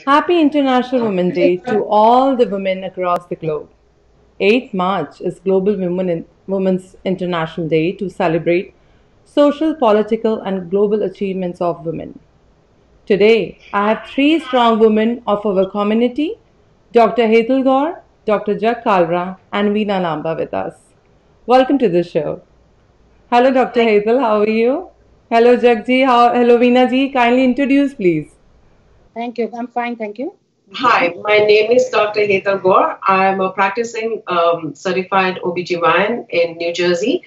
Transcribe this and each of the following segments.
Happy International Women's Day to all the women across the globe. 8th March is Global Women's International Day to celebrate social, political, and global achievements of women. Today, I have three strong women of our community, Dr. Hetal Gaur, Dr. Jag Kalra, and Veena Lamba with us. Welcome to the show. Hello, Dr. Hetal, how are you? Hello, Jagji. Hello, Veena ji. Kindly introduce, please. Thank you. I'm fine. Thank you. Hi, my name is Dr. Hetal Gaur. I'm a practicing certified OBGYN in New Jersey,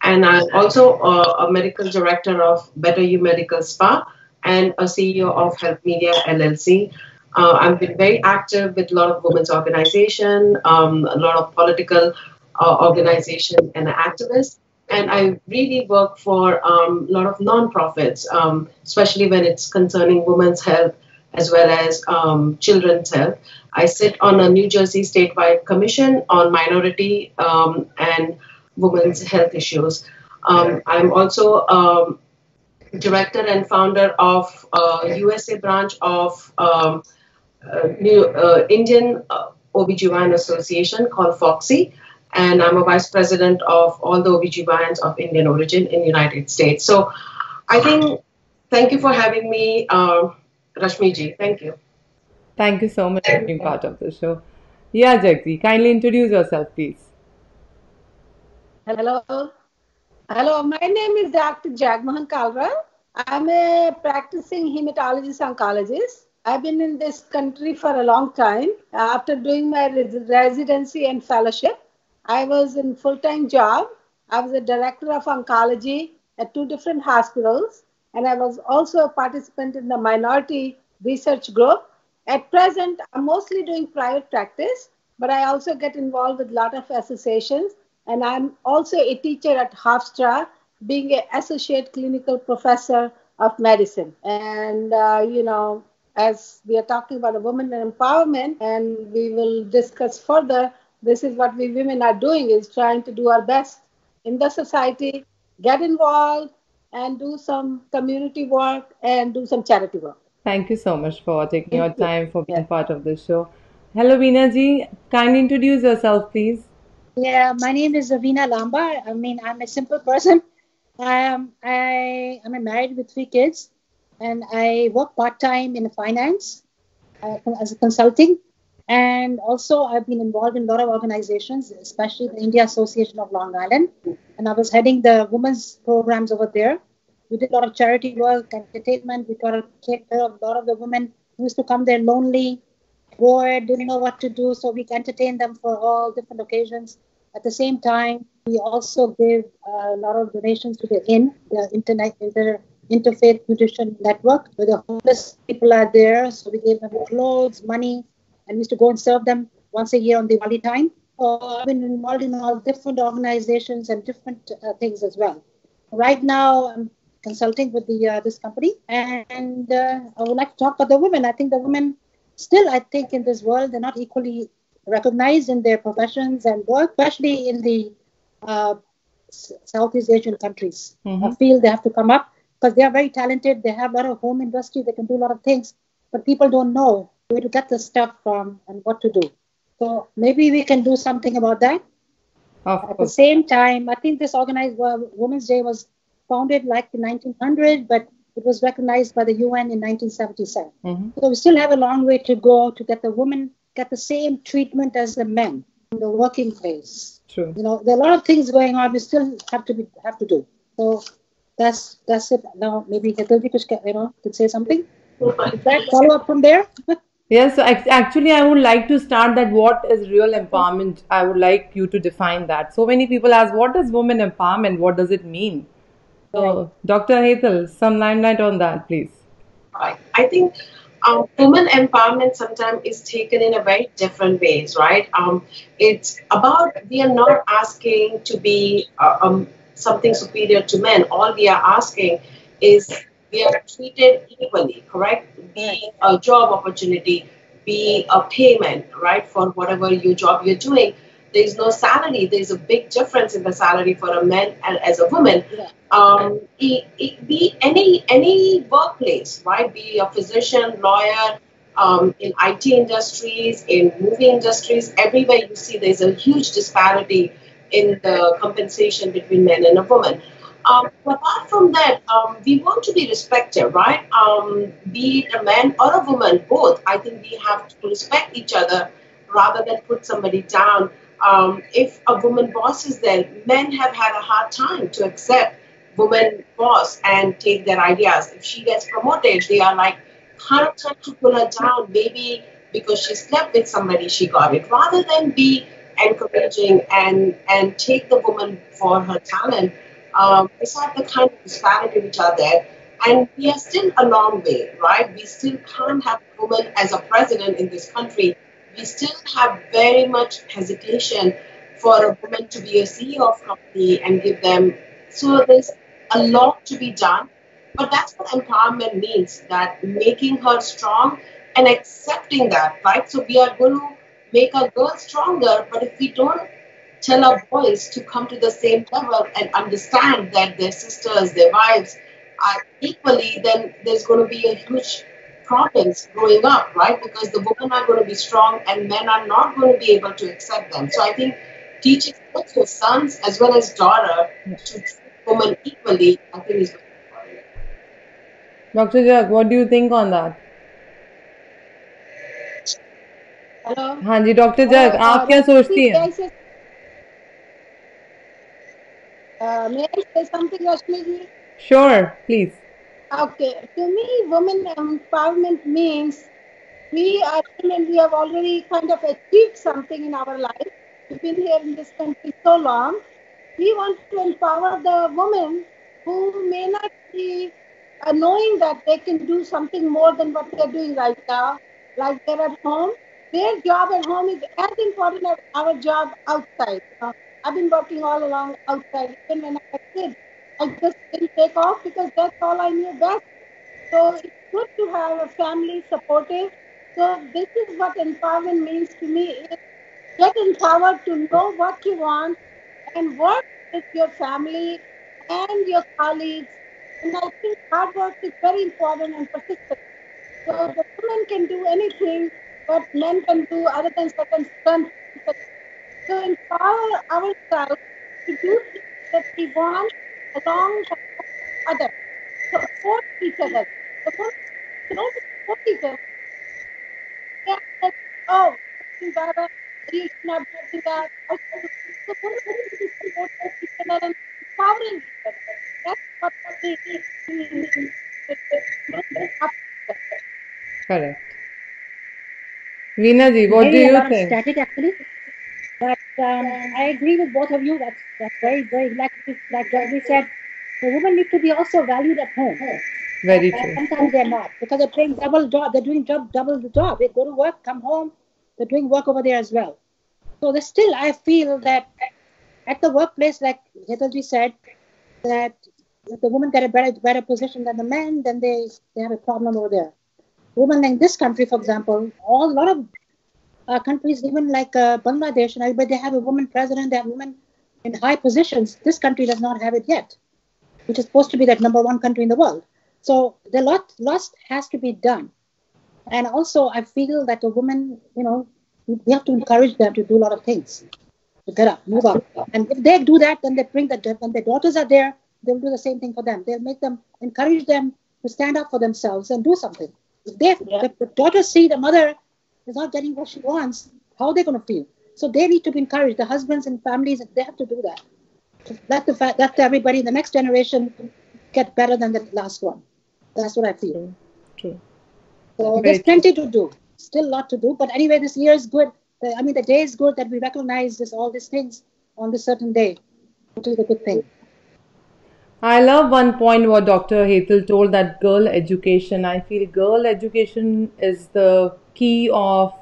and I'm also a medical director of Better You Medical Spa and a CEO of Health Media LLC. I've been very active with a lot of women's organization, a lot of political organization and activists. And I really work for a lot of nonprofits, especially when it's concerning women's health as well as children's health. I sit on a New Jersey statewide commission on minority and women's health issues. I'm also director and founder of USA branch of Indian OBGYN Association called FOXY. And I'm a vice president of all the OBGYNs of Indian origin in the United States. So I think, thank you for having me, Rashmi ji. Thank you. Thank you so much for being part of the show. Yeah, Jagdi, kindly introduce yourself, please. Hello. Hello. My name is Dr. Jagmohan Kalra. I'm a practicing hematologist oncologist. I've been in this country for a long time. After doing my residency and fellowship, I was in full-time job. I was a director of oncology at 2 different hospitals, and I was also a participant in the minority research group. At present, I'm mostly doing private practice, but I also get involved with a lot of associations, and I'm also a teacher at Hofstra, being an associate clinical professor of medicine. And, as we are talking about women empowerment, and we will discuss further, this is what we women are doing, is trying to do our best in the society, get involved, and do some community work and do some charity work. Thank you so much for taking your time for being part of the show. Hello, Veena ji. Kindly introduce yourself, please. Yeah, my name is Veena Lamba. I'm a simple person. I'm married with 3 kids, and I work part-time in finance as a consulting. And also, I've been involved in a lot of organizations, especially the India Association of Long Island. And I was heading the women's programs over there. We did a lot of charity work, entertainment. We got to take care of a lot of the women who used to come there lonely, bored, didn't know what to do. So we entertained them for all different occasions. At the same time, we also gave a lot of donations to the IN, the Interfaith Nutrition Network, where the homeless people are there. So we gave them clothes, money, and we used to go and serve them once a year on Diwali time. I've been involved in all different organizations and different things as well. Right now, I'm consulting with this company, and I would like to talk about the women. I think the women still, in this world, they're not equally recognized in their professions and work, especially in the Southeast Asian countries. I feel they have to come up because they are very talented. They have a lot of home industry. They can do a lot of things, but people don't know where to get the stuff from and what to do. So maybe we can do something about that. At the same time, I think this organized Women's Day was founded like in 1900, but it was recognized by the UN in 1977. So we still have a long way to go to get the women get the same treatment as the men in the working place. True. There are a lot of things going on. We still have to do. So that's it. Now maybe Hetal could say something. That follow up from there. Yes, so actually, I would like to start that what is real empowerment? I would like you to define that. So many people ask, what is women empowerment? What does it mean? So, Dr. Hetal, some limelight on that, please. Right. I think women empowerment sometimes is taken in a very different ways, right? It's about, we are not asking to be something superior to men. All we are asking is we are treated equally, correct? Be a job opportunity, be a payment, right, for whatever your job you're doing. There's no salary. There's a big difference in the salary for a man and as a woman. Be any workplace, right? Be a physician, lawyer, in IT industries, in movie industries, everywhere you see there's a huge disparity in the compensation between men and a woman. But apart from that, we want to be respected, right? Be it a man or a woman, both. I think we have to respect each other rather than put somebody down. If a woman boss is there, men have had a hard time to accept woman boss and take their ideas. If she gets promoted, they are like hard time to pull her down, maybe because she slept with somebody, she got it, rather than be encouraging and take the woman for her talent. These are the kind of disparity which are there. And we are still a long way, right? We still can't have a woman as a president in this country. We still have very much hesitation for a woman to be a CEO of company and give them. So there's a lot to be done. But that's what empowerment means, that making her strong and accepting that, right? So we are going to make our girls stronger, but if we don't tell our boys to come to the same level and understand that their sisters, their wives are equally, then there's going to be a huge problems growing up, right? Because the women are going to be strong and men are not going to be able to accept them. So I think teaching both your sons as well as daughter to treat women equally, I think is very important. Dr. Jack, what do you think on that? Hello. हाँ जी doctor जग, आप क्या सोचती हैं? May I say something, Rashmi ji? Sure, please. Okay. To me, women empowerment means we are women, we have already kind of achieved something in our life. We've been here in this country so long. We want to empower the women who may not be knowing that they can do something more than what they're doing right now. Like they're at home. Their job at home is as important as our job outside. I've been working all along outside. Even when I was a kid, I just didn't take off because that's all I knew best. So it's good to have a family supportive. So this is what empowerment means to me. Is get empowered to know what you want and work with your family and your colleagues. And I think hard work is very important and persistent. So the women can do anything what men can do other than certain stunts. So empower ourselves to do things that we want along with others. Support each other. The women don't support each other. They are like, oh, doing that, you should not be doing that. So women should be supporting each other and empowering each other. That's what we Correct. Veena ji, what do Maybe a you lot of think? static actually, but I agree with both of you. That's very like Jagvi said. The women need to be also valued at home. Very But true. sometimes they're not because they're playing double job. They're doing double the job. They go to work, come home. They're doing work over there as well. So there's still, I feel that at the workplace, like Hetalji said, that if the women get a better position than the men, then they have a problem over there. Women in this country, for example, a lot of countries, even like Bangladesh, and everybody, they have a woman president, they have women in high positions. This country does not have it yet, which is supposed to be that number one country in the world. So the lot has to be done. And also, I feel that the women, we have to encourage them to do a lot of things, to get up, move up. And if they do that, then they bring when their daughters are there, they'll do the same thing for them. They'll encourage them to stand up for themselves and do something. If the daughters see the mother is not getting what she wants, how are they going to feel? So they need to be encouraged. The husbands and families, they have to do that. Let everybody in the next generation get better than the last one. That's what I feel. True. So Very there's true. plenty to do. Still a lot to do. But anyway, this year is good. The day is good that we recognize all these things on this certain day, which is a good thing. I love one point what Dr. Hetal told, that girl education. I feel girl education is the key of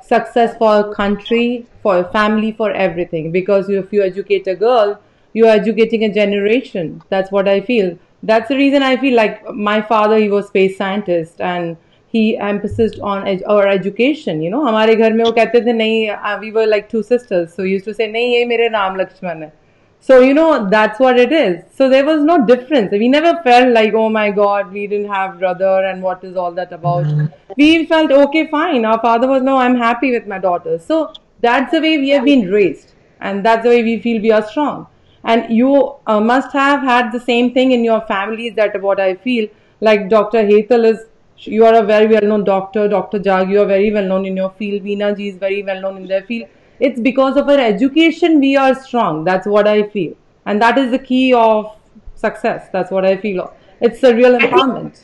success for a country, for a family, for everything. Because if you educate a girl, you are educating a generation. That's what I feel. That's the reason I feel like my father, he was space scientist and he emphasized on our education. हमारे घर में वो कहते थे नहीं, we were like two sisters. So he used to say नहीं ये मेरे राम लक्ष्मण है. So, that's what it is. So there was no difference. We never felt like, oh my God, we didn't have brother and what is all that about. We felt, okay, fine. Our father was, no, I'm happy with my daughter. So that's the way we have been raised. And that's the way we feel we are strong. And you must have had the same thing in your families. That what I feel. Like Dr. Hetal is, you are a very well known doctor. Dr. Jag, you are very well known in your field. Veena ji is very well known in their field. It's because of our education we are strong. That's what I feel. And that is the key of success. That's what I feel. It's a real empowerment.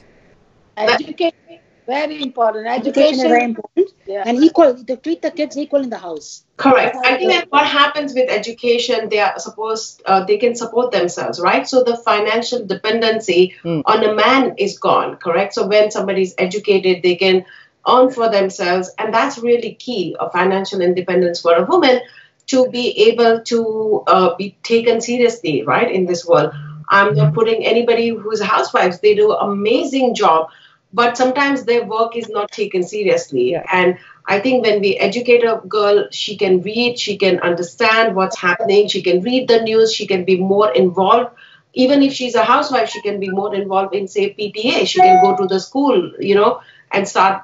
Education, very important. Education is very important. Yeah. And equal, to treat the kids equal in the house. Correct. I think that what happens with education, they are supposed, they can support themselves, right? So the financial dependency on a man is gone, correct? So when somebody is educated, they can earn for themselves. And that's really key, a financial independence for a woman to be able to be taken seriously, right, in this world. I'm not putting anybody who's housewives, they do an amazing job, but sometimes their work is not taken seriously. Yeah. And I think when we educate a girl, she can read, she can understand what's happening, she can read the news, she can be more involved. Even if she's a housewife, she can be more involved in, say, PTA. She can go to the school, and start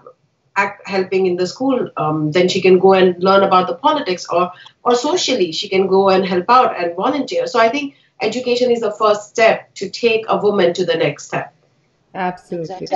helping in the school. Then she can go and learn about the politics, or socially, she can go and help out and volunteer. So I think education is the first step to take a woman to the next step. Absolutely.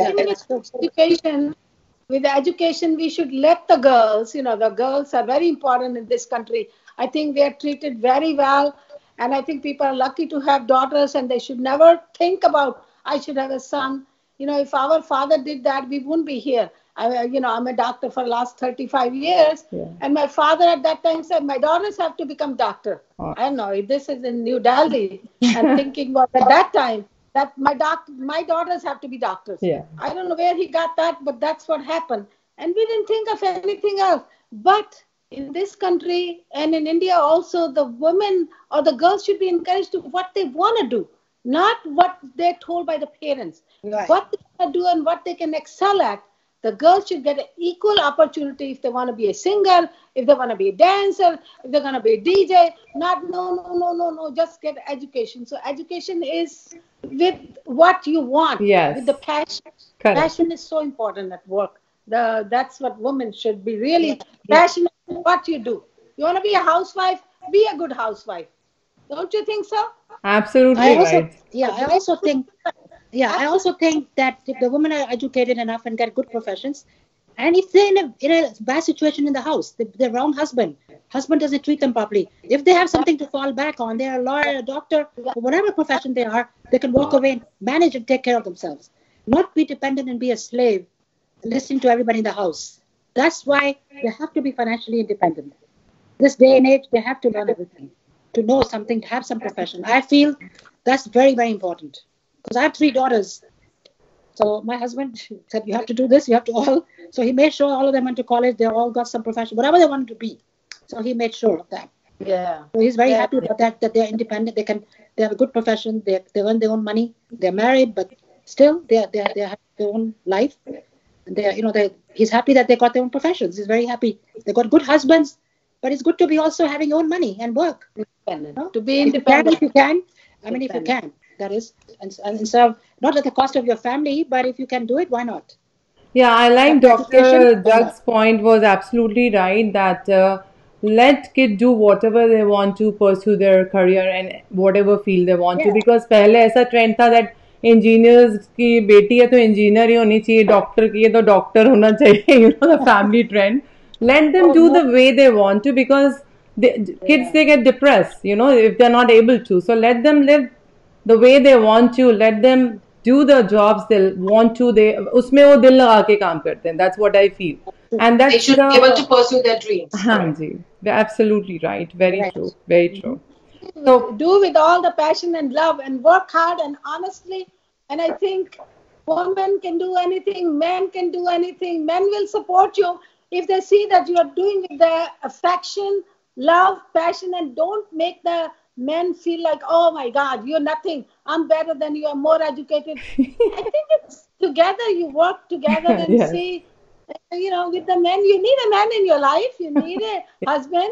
With education, we should let the girls, the girls are very important in this country. I think they are treated very well. And I think people are lucky to have daughters, and they should never think about, I should have a son. If our father did that, we wouldn't be here. I'm a doctor for the last 35 years. Yeah. And my father at that time said, my daughters have to become doctor. Oh. I don't know, this is in New Delhi. And thinking about at that time, that my daughters have to be doctors. Yeah. I don't know where he got that, but that's what happened. And we didn't think of anything else. But in this country and in India also, the women or the girls should be encouraged to what they want to do, not what they're told by the parents. Right. What they want to do and what they can excel at. The girls should get an equal opportunity if they want to be a singer, if they want to be a dancer, if they're going to be a DJ. Not, no, just get education. So education is with what you want, Yes. with the passion. Correct. Passion is so important at work. That's what women should be really passionate in what you do. You want to be a housewife, be a good housewife. Don't you think so? Absolutely right. I also think that if the women are educated enough and get good professions, and if they're in a bad situation in the house, the wrong husband doesn't treat them properly. If they have something to fall back on, they're a lawyer, a doctor, or whatever profession they are, they can walk away and manage and take care of themselves. Not be dependent and be a slave, listening to everybody in the house. That's why they have to be financially independent. This day and age, they have to learn everything, to know something, to have some profession. I feel that's very, very important. Because I have 3 daughters. So my husband said, you have to do this, you have to all. So he made sure all of them went to college. They all got some profession, whatever they wanted to be. So he made sure of that. Yeah. So he's very happy about that they're independent. They have a good profession. They earn their own money. They're married, but still they have their own life. And he's happy that they got their own professions. He's very happy. They got good husbands, but it's good to be also having your own money and work. To be independent. If you can. If you can. That is, and instead of not at the cost of your family, but if you can do it, why not? Yeah, I like Dr. Education, Jag's point was absolutely right that let kids do whatever they want to pursue their career and whatever field they want to, because पहले ऐसा trend था that engineers की बेटी है तो engineer ही होनी चाहिए, doctor की है तो doctor होना चाहिए, the family trend. Let them do the way they want to, because kids they get depressed, if they're not able to. So let them live the way they want to. Let them do the jobs they want to. उसमें वो दिल लगा के काम करते हैं. That's what I feel. And that's they should be able to pursue their dreams. हाँ जी, absolutely right. Very true. Very true. So do with all the passion and love and work hard and honestly. And I think women can do anything, men can do anything. Men will support you if they see that you are doing with the affection, love, passion, and don't make the men feel like, oh my God, you're nothing. I'm better than you. I'm more educated. I think it's together. You work together and Yes. see, with the men, you need a man in your life. You need a husband.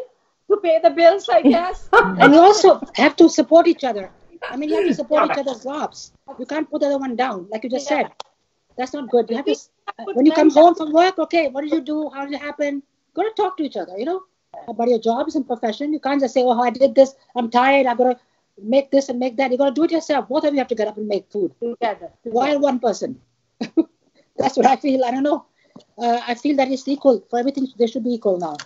to pay the bills, I guess. And you also have to support each other. I mean, you have to support each other's jobs. You can't put the other one down, like you just said. That's not good. You have to, when you come home from work, okay, what did you do? How did it happen? Got to talk to each other, you know, about your jobs and profession. You can't just say, oh, I did this. I'm tired. I've got to make this and make that. You got to do it yourself. Both of you have to get up and make food Together. while one person. That's what I feel. I don't know. I feel that it's equal for everything. They should be equal now.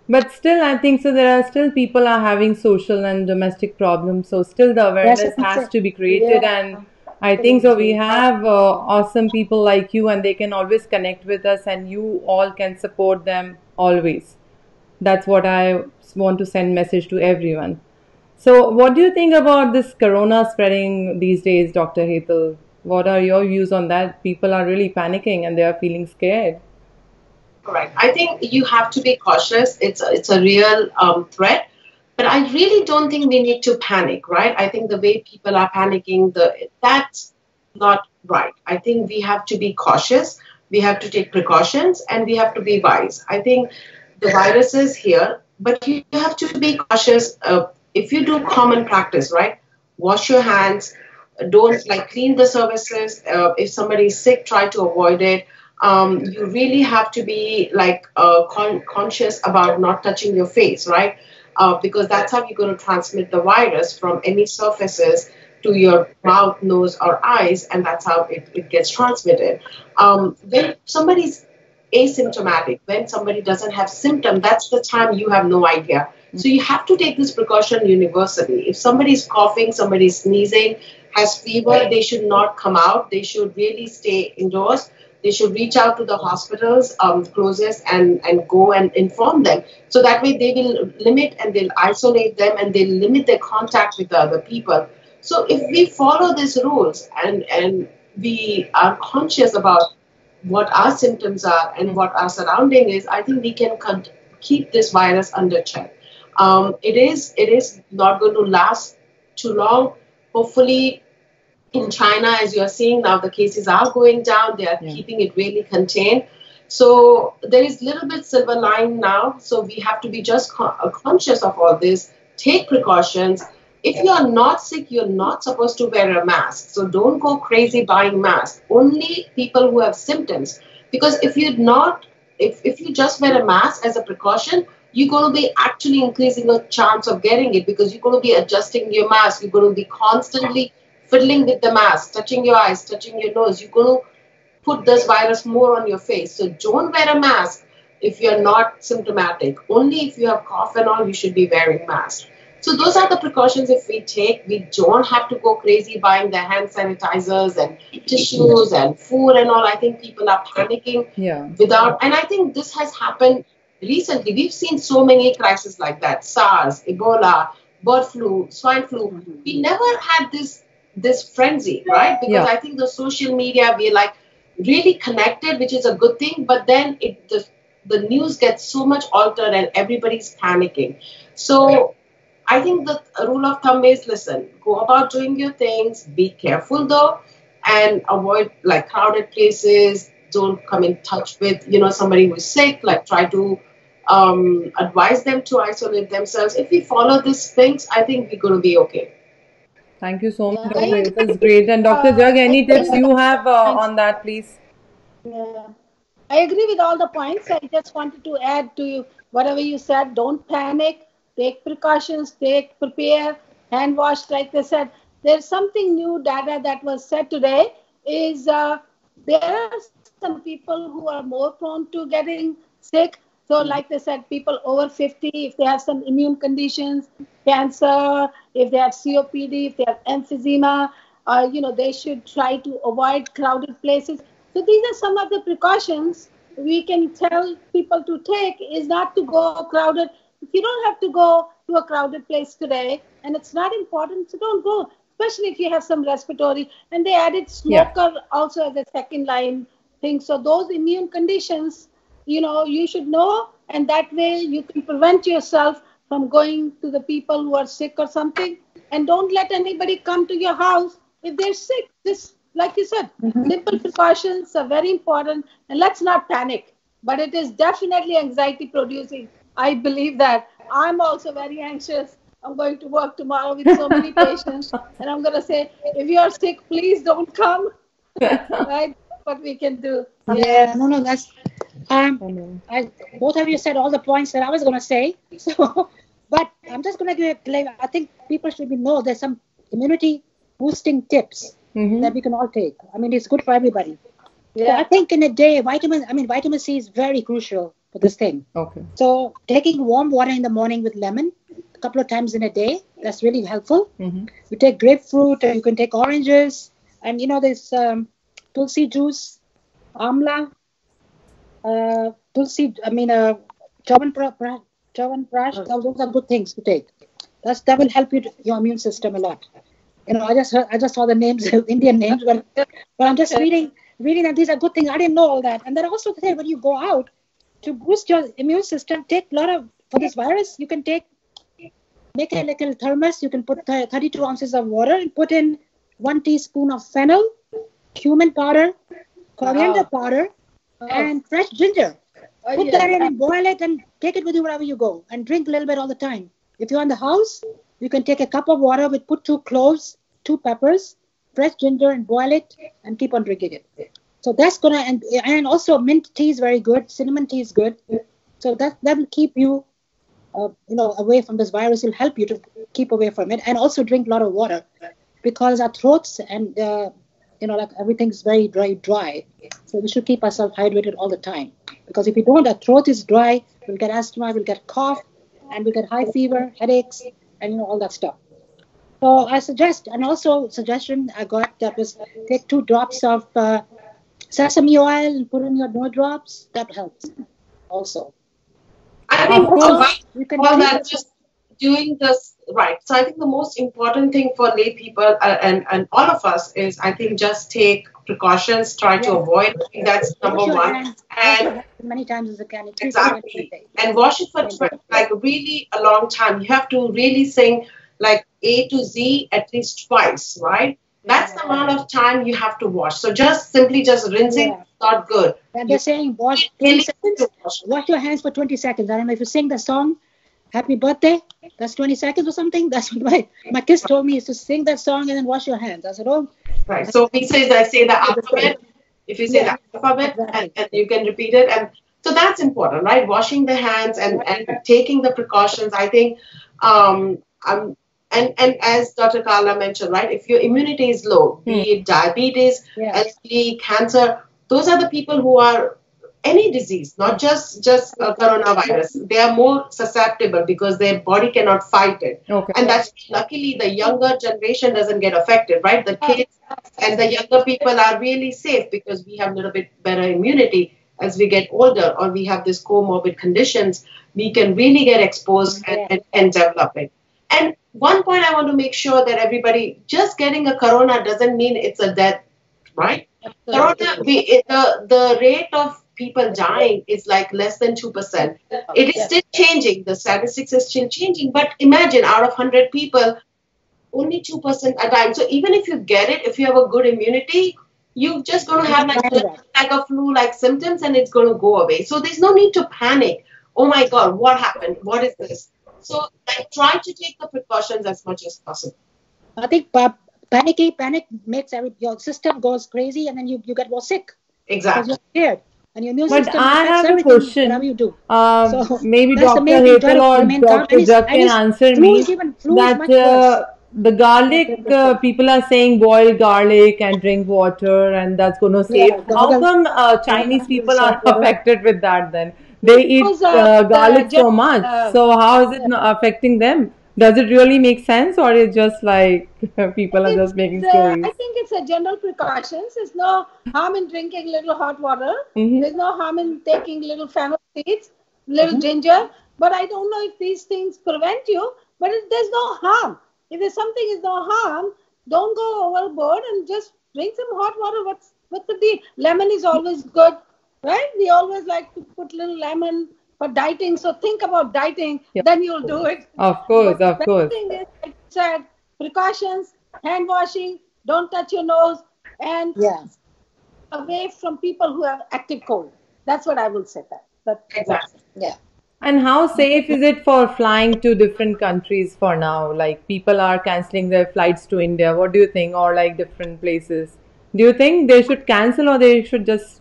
But still, I think so. There are still people are having social and domestic problems. So still, the That's awareness what I'm has saying. to be created, and I think so. We have awesome people like you, and they can always connect with us, and you all can support them always. That's what I want to send message to everyone. So, what do you think about this corona spreading these days, Dr. Hetal? What are your views on that? People are really panicking and they are feeling scared. Correct. I think you have to be cautious. It's a real threat, but I really don't think we need to panic, right? I think the way people are panicking, that's not right. I think we have to be cautious. We have to take precautions, and we have to be wise. I think the virus is here, but you have to be cautious. If you do common practice, right? Wash your hands. Don't clean the surfaces. If somebody is sick, try to avoid it. You really have to be conscious about not touching your face, right? Because that's how you're going to transmit the virus from any surfaces to your mouth, nose, or eyes, and that's how it gets transmitted. When somebody's asymptomatic, when somebody doesn't have symptom, that's the time you have no idea. So you have to take this precaution universally. If somebody's coughing, somebody's sneezing, has fever, they should not come out. They should really stay indoors. They should reach out to the hospitals closest and go and inform them. So that way they will limit and they'll isolate them and they'll limit their contact with the other people. So if we follow these rules and we are conscious about what our symptoms are and what our surrounding is, I think we can keep this virus under check. It is not going to last too long. Hopefully, in China, as you are seeing now, the cases are going down. They are keeping it really contained. So there is a little bit silver line now. So we have to be just conscious of all this. Take precautions. If you are not sick, you're not supposed to wear a mask. So don't go crazy buying masks. Only people who have symptoms. Because if you just wear a mask as a precaution, you're going to be actually increasing the chance of getting it because you're going to be adjusting your mask. You're going to be constantly fiddling with the mask, touching your eyes, touching your nose. You're going to put this virus more on your face. So don't wear a mask if you're not symptomatic. Only if you have cough and all, you should be wearing mask. So those are the precautions if we take. We don't have to go crazy buying the hand sanitizers and tissues and food and all. I think people are panicking and I think this has happened recently. We've seen so many crises like that. SARS, Ebola, bird flu, swine flu. We never had this frenzy, right? Because I think the social media, we're really connected, which is a good thing, but then the news gets so much altered and everybody's panicking. So I think the rule of thumb is, listen, go about doing your things, be careful though, and avoid crowded places. Don't come in touch with, somebody who's sick, try to advise them to isolate themselves. If we follow these things, I think we're going to be okay. Thank you so much, Doctor. It was great. And Dr. Jug, any tips you have on that, please? Yeah. I agree with all the points. I just wanted to add to whatever you said. Don't panic. Take precautions. Prepare. Hand wash, like they said. There's something new data that was said today is there are some people who are more prone to getting sick. So like they said, people over 50, if they have some immune conditions, cancer, if they have COPD, if they have emphysema, they should try to avoid crowded places. So these are some of the precautions we can tell people to take is not to go crowded. If you don't have to go to a crowded place today and it's not important, so don't go, especially if you have some respiratory. And they added smoker also as a second line thing. So those immune conditions, you should know, and that way you can prevent yourself from going to the people who are sick or something. And don't let anybody come to your house if they're sick. This, like you said, simple precautions are very important, and let's not panic. But it is definitely anxiety producing. I believe that I'm also very anxious. I'm going to work tomorrow with so many patients, and I'm going to say, if you are sick, please don't come. Right? What we can do. Yeah, no, that's um, I know. both of you said all the points that I was going to say. So, but I'm just going to give like, I think people should know there's some immunity boosting tips that we can all take. I mean, it's good for everybody. So I think in a day, vitamin C is very crucial for this thing. Okay. So taking warm water in the morning with lemon a couple of times in a day, that's really helpful. You take grapefruit, or you can take oranges, and there's tulsi juice, amla, tulsi. Chyawanprash. Those are good things to take. That will help your immune system a lot. I just saw the names, Indian names, but I'm just reading that these are good things. I didn't know all that. And then also say when you go out to boost your immune system, take a lot of for this virus. You can make a little thermos. You can put 32 ounces of water and put in 1 teaspoon of fennel, cumin powder, coriander powder, and fresh ginger. Put that in and boil it and take it with you wherever you go and drink a little bit all the time. If you're in the house, you can take a cup of water with put 2 cloves, 2 peppers, fresh ginger, and boil it and keep on drinking it. So that's gonna and also mint tea is very good. Cinnamon tea is good. So that will keep you, away from this virus. Will help you to keep away from it, and also drink a lot of water because our throats and like everything's very dry. So we should keep ourselves hydrated all the time because if we don't, our throat is dry. We'll get asthma, we'll get cough, and we'll get high fever, headaches, and all that stuff. So I suggest, and also suggestion I got that was take 2 drops of sesame oil and put in your nose drops. That helps also. I think all that just doing this right. So I think the most important thing for lay people and all of us is I think just take precautions, try to avoid. I think that's number one. And many times as you can. Exactly. And wash it for like really a long time. You have to really sing like A to Z at least twice, right? That's the amount of time you have to wash. So just rinsing is not good. And they're saying wash 20 seconds. Wash your hands for 20 seconds. I don't know if you sing the song Happy Birthday, that's 20 seconds or something. That's what my kids told me is to sing that song and then wash your hands. I said, oh. Right. So we say the alphabet. If you say the alphabet and you can repeat it. And so that's important, right? Washing the hands and taking the precautions. I think and as Dr. Karla mentioned, right, if your immunity is low, be it diabetes, LCD, cancer, those are the people who are any disease, not just coronavirus. They are more susceptible because their body cannot fight it. Okay. And that's luckily the younger generation doesn't get affected, right? The kids and the younger people are really safe because we have a little bit better immunity. As we get older or we have these comorbid conditions, we can really get exposed and develop it. And one point I want to make sure that everybody, just getting a corona doesn't mean it's a death, right? Corona, the rate of people dying is like less than 2%. It is still changing. The statistics is still changing. But imagine out of 100 people, only 2% are dying. So even if you get it, if you have a good immunity, you're just going to have like a flu-like symptoms and it's going to go away. So there's no need to panic. Oh my God, what happened? What is this? So try to take the precautions as much as possible. I think panic makes your system goes crazy and then you get more sick. Exactly. Because you're scared. And your immune But system I affects have a question. whatever you do. So maybe that's Dr. the main thing. Try Hetal to or remain calm. Dr. Jack can answer me Flu is much that worse. the garlic, people are saying boil garlic and drink water and that's going to save. How come Chinese people are affected with that then? They eat garlic so much. So how is it not affecting them? Does it really make sense or it's just like people are just making stories? I think it's a general precautions. There's no harm in drinking little hot water. There's no harm in taking little fennel seeds, little ginger. But I don't know if these things prevent you. But there's no harm. If there's something is no harm, don't go overboard and just drink some hot water. What's the deal? Lemon is always good, right? We always like to put little lemon for dieting. So think about dieting, then you'll do it. Of course, but of course. The thing is, like I said, precautions, hand washing, don't touch your nose, and away from people who have active cold. That's what I will say. That exactly. Yeah. And how safe is it for flying to different countries for now? Like people are canceling their flights to India. What do you think? Or like different places? Do you think they should cancel or they should just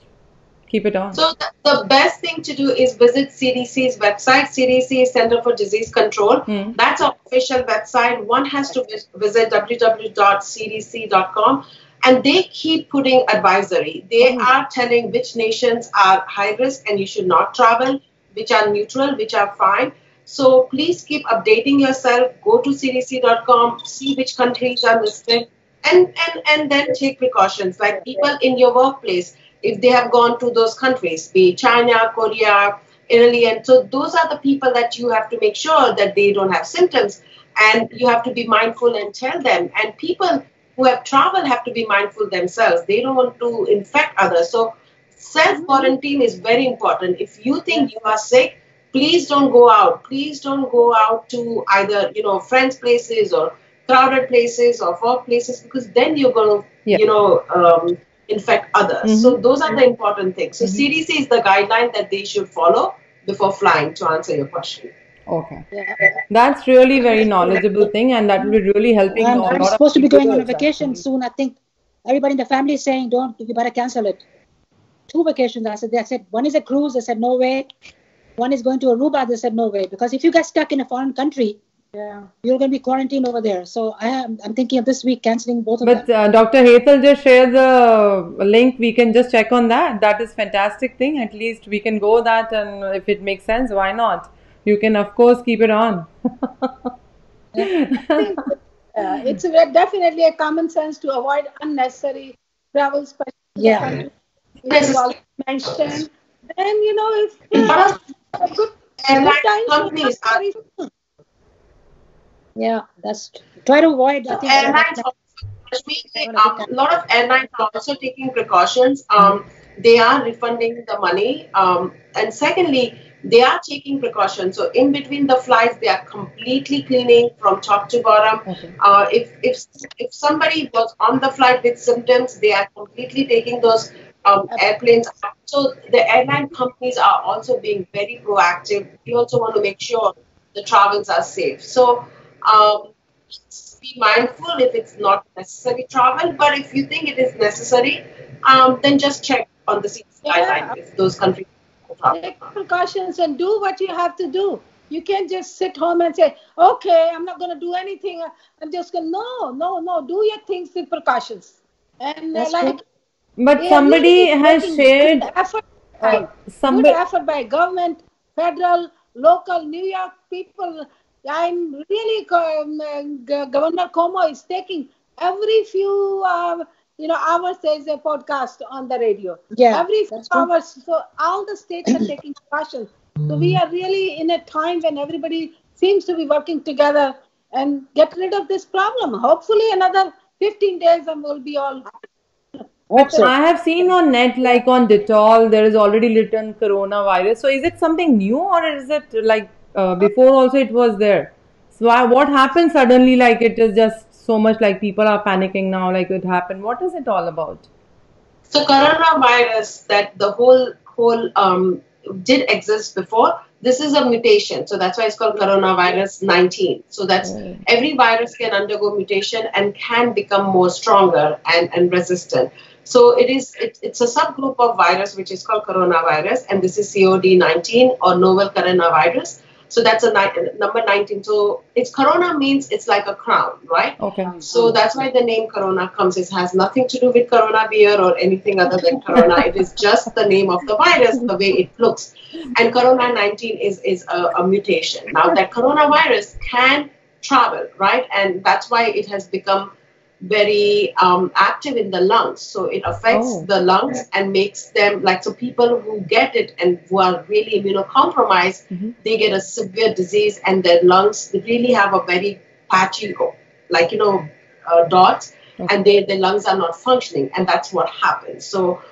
keep it on? So the best thing to do is visit CDC's website. CDC is Center for Disease Control. That's our official website. One has to visit www.cdc.com, and they keep putting advisory. They are telling which nations are high risk and you should not travel, which are neutral, which are fine. So please keep updating yourself. Go to cdc.com, see which countries are listed, and then take precautions. Like people in your workplace, if they have gone to those countries, be it China, Korea, Italy, and so those are the people that you have to make sure that they don't have symptoms, and you have to be mindful and tell them. And people who have traveled have to be mindful themselves. They don't want to infect others. So self-quarantine is very important. If you think you are sick, please don't go out. Please don't go out to either, friends' places or crowded places or work places, because then you're going to, infect others. So those are the important things. So CDC is the guideline that they should follow before flying, to answer your question. Okay. That's really very knowledgeable thing, and that will be really helping a lot I'm of supposed to be people going on a actually. vacation soon. I think everybody in the family is saying, you better cancel it. 2 vacations. They said, one is a cruise. They said, no way. One is going to Aruba. They said, no way. Because if you get stuck in a foreign country, you're going to be quarantined over there. So I'm thinking of this week canceling both of But them. Dr. Hetal just shared the link. We can just check on that. That is fantastic thing. At least we can go that, and if it makes sense, why not? You can of course keep it on. It's definitely a common sense to avoid unnecessary travel, especially to the country which you already mentioned. And if a good time companies are that's try to avoid. I think airlines. A lot of airlines are also taking precautions. They are refunding the money, and secondly, they are taking precautions. So in between the flights, they are completely cleaning from top to bottom. If somebody was on the flight with symptoms, they are completely taking those airplanes out. So the airline companies are also being very proactive. We also want to make sure the travels are safe. So be mindful if it's not necessary travel, but if you think it is necessary, then just check on the CDC guideline if those countries travel. Take precautions and do what you have to do. You can't just sit home and say, okay, I'm not going to do anything. I'm just going to, no, do your things with precautions. And but somebody has shared good effort by government, federal, local, New York people. I'm really, Governor Cuomo is taking every few, hours there's a podcast on the radio. Every few hours. So all the states are taking precautions. So we are really in a time when everybody seems to be working together and get rid of this problem. Hopefully another 15 days and we'll be all. I have seen on net, like on Dettol, there is already written coronavirus. So is it something new, or is it like before also it was there? So what happened suddenly? Like it is just so much like people are panicking now. Like it happened. What is it all about? So coronavirus, that the whole did exist before. This is a mutation, so that's why it's called coronavirus 19. So that's every virus can undergo mutation and can become more stronger and resistant. So it's a subgroup of virus which is called coronavirus, and this is COD19 or novel coronavirus. So that's number 19. So corona means it's like a crown, right? Okay. So that's why the name corona comes. It has nothing to do with corona beer or anything other than corona. It is just the name of the virus, the way it looks. And corona 19 is a mutation. Now that coronavirus can travel, right? And that's why it has become very active in the lungs. So it affects the lungs and makes them so people who get it and who are really immunocompromised, they get a severe disease and their lungs really have a very patchy, dots, and their lungs are not functioning, and that's what happens. So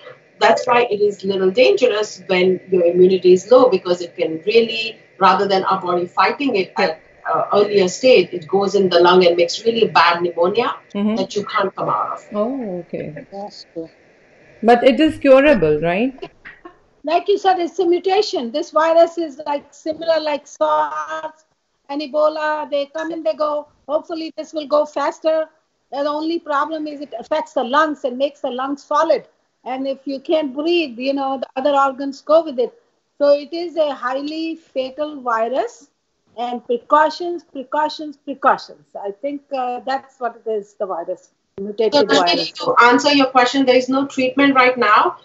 that's why it is a little dangerous when your immunity is low, because it can really, rather than our body fighting it at earlier stage, it goes in the lung and makes really bad pneumonia that you can't come out of. Oh, okay. But it is curable, right? like you said, it's a mutation. This virus is like similar like SARS and Ebola. They come and they go. Hopefully, this will go faster. And the only problem is it affects the lungs and makes the lungs solid. And if you can't breathe, the other organs go with it. So it is a highly fatal virus. And precautions, precautions, precautions. I think that's what it is, the virus, mutated virus. To answer your question, there is no treatment right now.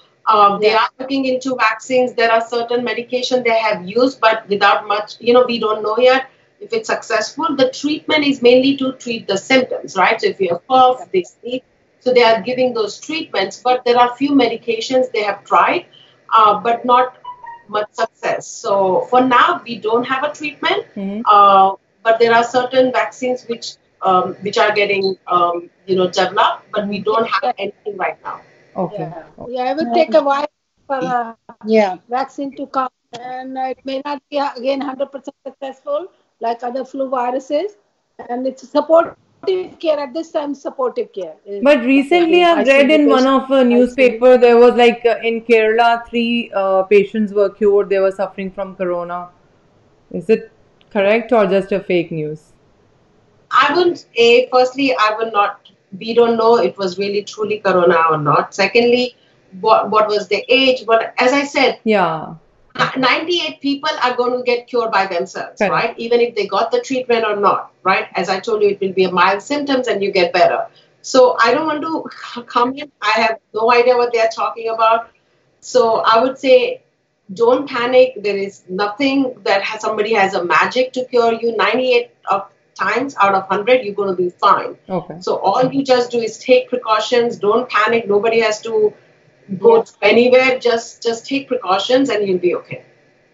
They are looking into vaccines. There are certain medication they have used, but without much, we don't know yet if it's successful. The treatment is mainly to treat the symptoms, right? So if you have cough, they sneeze, so they are giving those treatments. But there are few medications they have tried, but not much success. So for now, we don't have a treatment, but there are certain vaccines which are getting developed, but we don't have anything right now. Okay. Yeah, it will take a while for a vaccine to come, and it may not be again 100% successful like other flu viruses. And it's supportive care at this time. Supportive care. But recently, I've read in one of a newspaper there was like in Kerala, 3 patients were cured. They were suffering from corona. Is it correct or just a fake news? I wouldn't. Firstly, I will not. We don't know it was really truly corona or not. Secondly, what was the age? But as I said, 98 people are going to get cured by themselves, right? Even if they got the treatment or not, right? As I told you, it will be a mild symptoms and you get better. So I don't want to comment. I have no idea what they are talking about. So I would say, don't panic. There is nothing that somebody has a magic to cure you. 98 times out of 100, you're going to be fine. Okay. So all you just do is take precautions. Don't panic. Nobody has to go anywhere. Just take precautions and you'll be okay.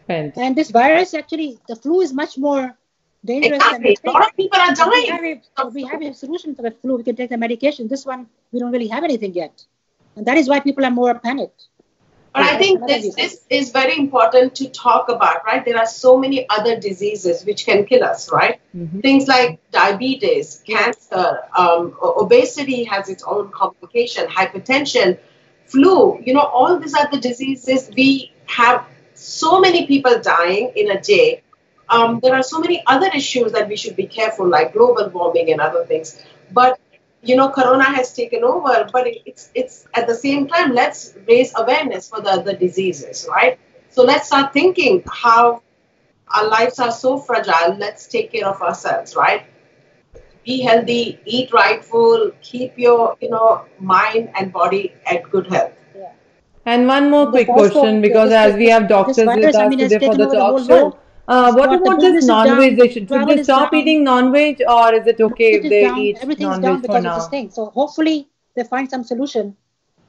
And this virus, actually, the flu is much more dangerous than a lot of people are dying. We have a solution for the flu. We can take the medication. This one, we don't really have anything yet. And that is why people are more panicked. But I think this is very important to talk about, right? There are so many other diseases which can kill us, right? Things like diabetes, cancer, obesity has its own complication, hypertension, flu, all these are the diseases. We have so many people dying in a day. There are so many other issues that we should be careful, like global warming and other things. But corona has taken over, but it's at the same time, let's raise awareness for the other diseases, right? So let's start thinking how our lives are so fragile. Let's take care of ourselves, right? Be healthy, eat right food, keep your, mind and body at good health. Yeah. And one more quick question, because as we have doctors with us today for the talk show. What about this non-veg? Should they stop eating non-veg, or is it okay if they eat non-veg for now? Of this thing. So hopefully they find some solution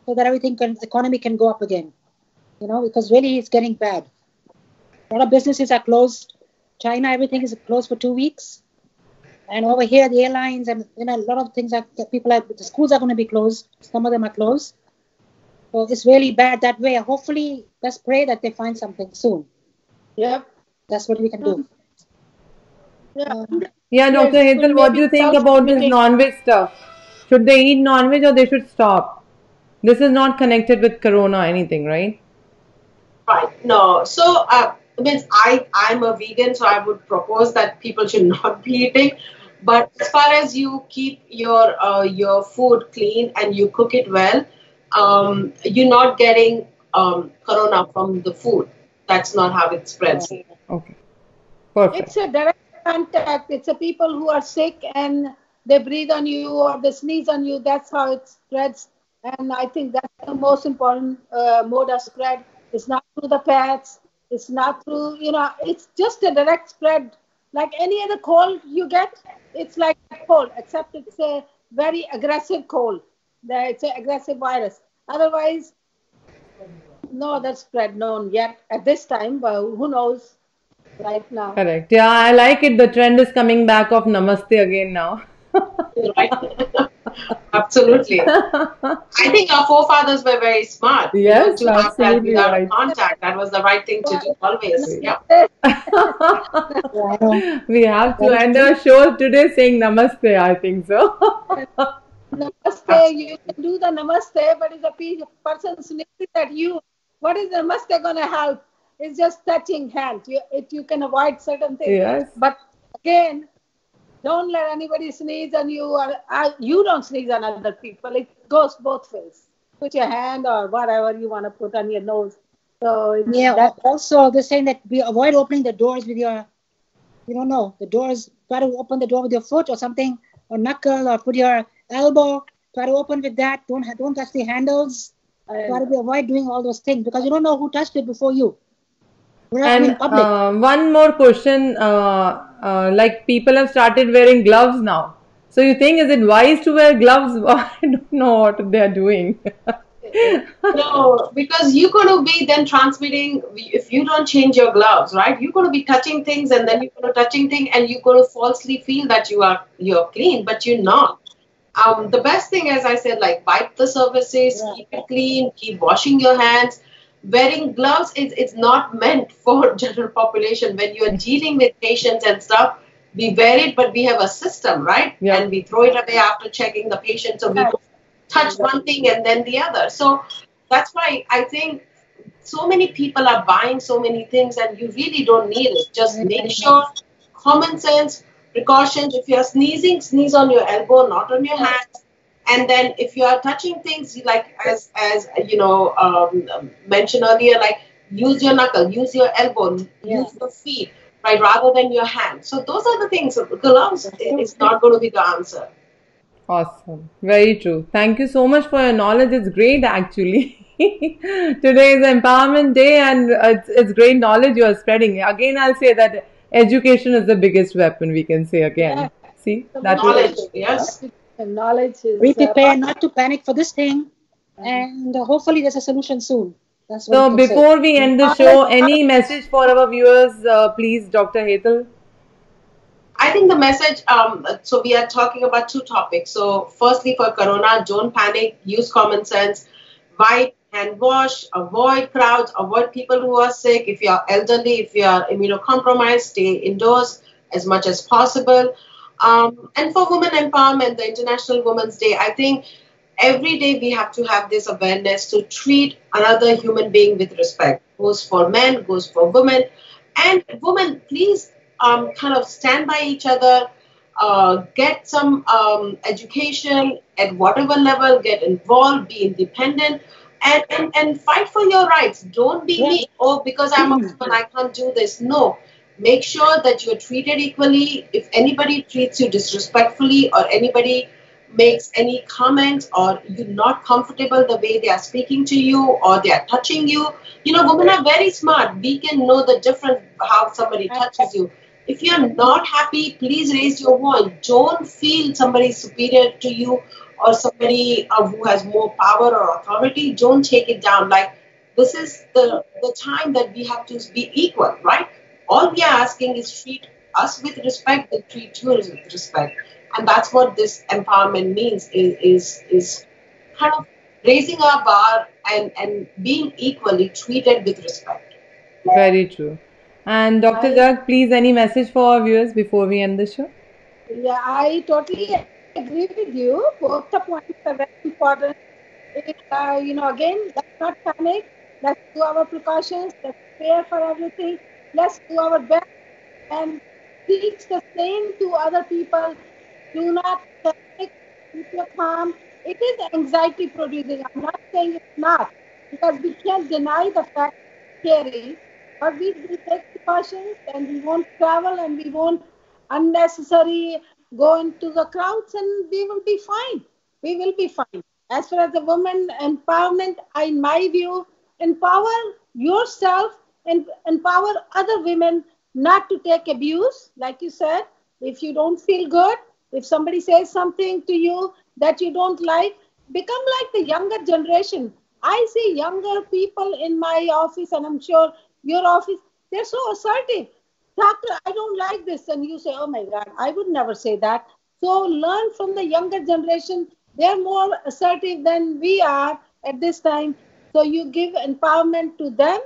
so that the economy can go up again. Because really it's getting bad. A lot of businesses are closed. China, everything is closed for 2 weeks. And over here, the airlines and a lot of things the schools are going to be closed. Some of them are closed. So it's really bad that way. Hopefully, let's pray that they find something soon. Yep. That's what we can do. Yeah, Dr. Hetal, what do you think about this non-veg stuff? Should they eat non-veg or they should stop? This is not connected with corona or anything, right? Right. No. So, I'm a vegan, so I would propose that people should not be eating. But as far as you keep your food clean and you cook it well, you're not getting corona from the food. That's not how it spreads. Okay. Perfect. It's a direct contact. It's a people who are sick and they breathe on you or they sneeze on you. That's how it spreads. And I think that's the most important mode of spread. It's not through the pets. It's not through, it's just a direct spread. Like any other cold you get, it's like a cold, except it's a very aggressive cold. It's an aggressive virus. Otherwise, no other spread known yet at this time, but who knows right now. Correct. Yeah, I like it. The trend is coming back of Namaste again now. Right. Absolutely. I think our forefathers were very smart. Yes, to have that without right. contact. That was the right thing to do always. Yeah. We have to end our show today saying Namaste, I think so. Namaste, you can do the Namaste, but if the person sneezes at you, what is the namaste going to help? It's just touching hands. You can avoid certain things. Yes. But again, don't let anybody sneeze on you, or you don't sneeze on other people. It goes both ways. Put your hand or whatever you want to put on your nose. So yeah. Also, they're saying that we avoid opening the doors with your, you don't know, the doors. Try to open the door with your foot or something, or knuckle, or put your elbow. Try to open with that. Don't touch the handles. Try to avoid doing all those things because you don't know who touched it before you. And one more question, like people have started wearing gloves now. So you think, is it wise to wear gloves? I don't know what they are doing. No, because you're going to be then transmitting, if you don't change your gloves, right? You're going to be touching things and then you're going to touching things and you're going to falsely feel that you're clean, but you're not. The best thing, as I said, like wipe the surfaces, keep it clean, keep washing your hands. Wearing gloves is not meant for general population. When you're dealing with patients and stuff, we wear it, but we have a system, right? Yeah. And we throw it away after checking the patient. So we don't touch one thing and then the other. So that's why I think so many people are buying so many things and you really don't need it. Just make sure, common sense, precautions. If you're sneezing, sneeze on your elbow, not on your hands. And then if you are touching things, like as you know, mentioned earlier, like use your knuckle, use your elbow, use your feet, right, rather than your hand. So those are the things. Gloves is not going to be the answer. Awesome. Very true. Thank you so much for your knowledge. It's great actually. Today is Empowerment Day and it's great knowledge you are spreading. Again, I'll say that education is the biggest weapon, we can say again. Yeah. See? Knowledge, yes. Knowledge is... Be prepared not to panic for this thing. And hopefully there's a solution soon. That's what So before we end the show, any message for our viewers, please, Dr. Hetal? I think the message, so we are talking about two topics. So firstly, for Corona, don't panic, use common sense, wipe, hand wash, avoid crowds, avoid people who are sick. If you are elderly, if you are immunocompromised, stay indoors as much as possible. And for women empowerment, the International Women's Day, I think every day we have to have this awareness to treat another human being with respect. Goes for men, goes for women. And women, please kind of stand by each other, get some education at whatever level, get involved, be independent, and fight for your rights. Don't be me. Oh, because I'm a woman, I can't do this. No. Make sure that you're treated equally. If anybody treats you disrespectfully or anybody makes any comments or you're not comfortable the way they are speaking to you or they are touching you, women are very smart. We can know the difference how somebody touches you. If you're not happy, please raise your voice. Don't feel somebody superior to you or somebody who has more power or authority. Don't take it down. Like, this is the time that we have to be equal, right? All we are asking is treat us with respect, and treat you with respect. And that's what this empowerment means, is kind of raising our bar and being equally treated with respect. Very true. And Dr. Garg, please, any message for our viewers before we end the show? Yeah, I totally agree with you. Both the points are very important. Again, let's not panic. Let's do our precautions. Let's prepare for everything. Let's do our best and teach the same to other people. Do not panic. Keep your calm. It is anxiety producing. I'm not saying it's not, because we can't deny the fact it's scary. But we will take precautions and we won't travel and we won't unnecessarily go into the crowds and we will be fine. We will be fine. As far as the women empowerment, in my view, empower yourself and empower other women not to take abuse. Like you said, if you don't feel good, if somebody says something to you that you don't like, become like the younger generation. I see younger people in my office, and I'm sure your office, they're so assertive. Doctor, I don't like this. And you say, oh my God, I would never say that. So learn from the younger generation. They're more assertive than we are at this time. So you give empowerment to them,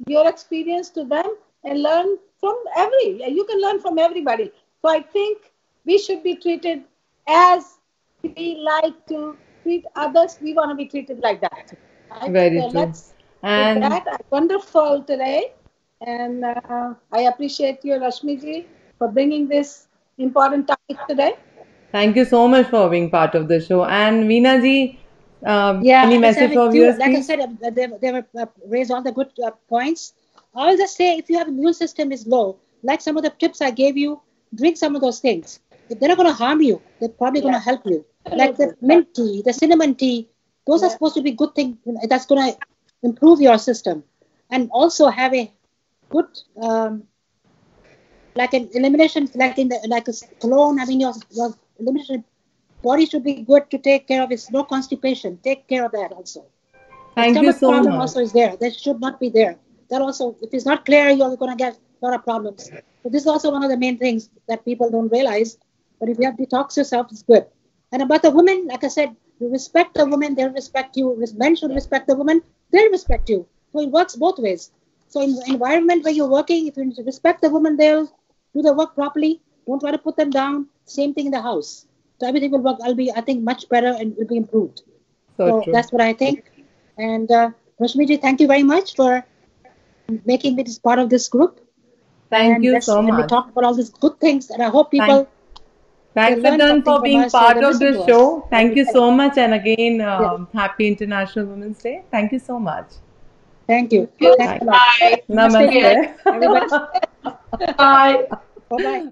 your experience to them, and learn from you can learn from everybody. So I think we should be treated as we like to treat others. We want to be treated like that. Very true. And with that, wonderful today. And I appreciate you, Rashmiji, for bringing this important topic today. thank you so much for being part of the show. And Veena ji, Yeah, any message for viewers, like I please? said, they were raised all the good points. I will just say, if you have immune system is low, like some of the tips I gave you, drink some of those things. If they're not going to harm you, they're probably going to help you. Like the mint tea, the cinnamon tea, those are supposed to be good things. That's going to improve your system, and also have a good like an elimination, like in the like a cologne. I mean, your elimination body should be good to take care of. It's no constipation. Take care of that also. Thank the you stomach so problem much. also is there. That should not be there. That also, if it's not clear, you're going to get a lot of problems. So this is also one of the main things that people don't realize. But if you have detox yourself, it's good. And about the women, like I said, you respect the women, they'll respect you. Men should respect the women, they'll respect you. So it works both ways. So in the environment where you're working, if you respect the women, they'll do the work properly. Don't try to put them down. Same thing in the house. So everything will work. I'll be, I think, much better and will be improved. So true. That's what I think. And Rashmiji, thank you very much for making me this part of this group. Thank you so And we much. talked about all these good things, and I hope people Thanks learn a ton something for from being us, so part they of listen the to us. show. Thank you Every so time. much. And again, Yeah. happy International Women's Day. Thank you so much. Thank you. Thank you. Thanks a lot. Bye. Namaste. Everybody. Bye. Bye-bye.